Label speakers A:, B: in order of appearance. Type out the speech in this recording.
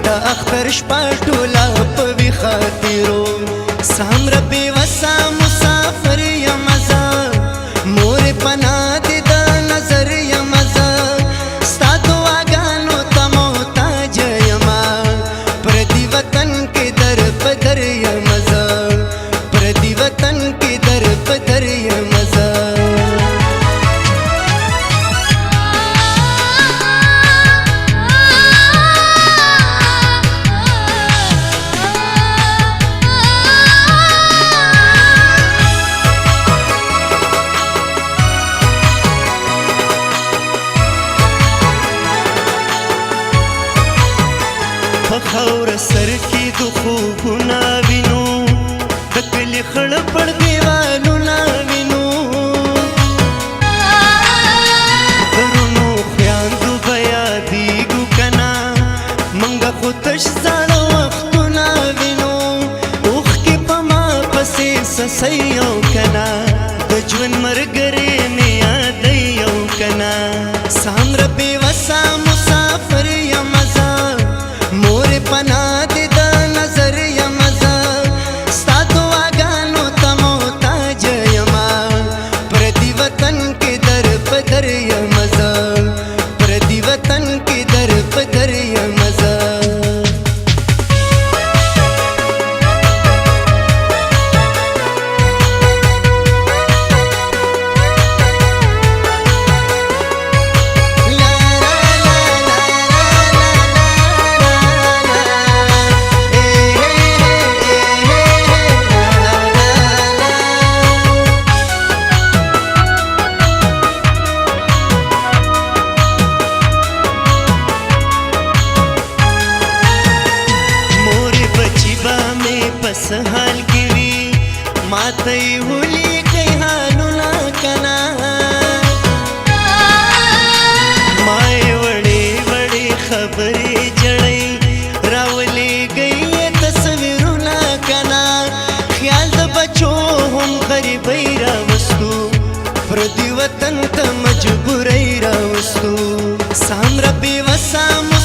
A: دا اختر شپه ټوله په وي خاطرو سام ربي وسا مسافر یم زه مور پناه دې د نظر یم زه ستا دعاګانو ته محتاج یمه پردي وطن کې در په در یم زه پردي وطن کې در په در یم زه خاور سر کی د خوبونه وینو د کلی خړ پړ دیوالونه وینو درونو خیاندو بیا دیګو کنا منګه خو تش زړه وختونه وینو اوخ کې پما پسې سسیو کنا د ژوند مرګري مې یاد یو کنا سام ربي وسا مسافر یم زه مور پناه دې د نظر یم زه ستا دعاګانو ته محتاج یمه پردي وطن کې در په در یم زه پردي وطن کې در په در یم زه پس حال کی وی ماته ولي کای حالونه کنا مای وړي وړي خبرې جړې راولي گئی تصویرونه کنا خیال د بچو هم غریبۍ راوستو پردي وطن ته مجبورۍ راوستو سام ربي وسام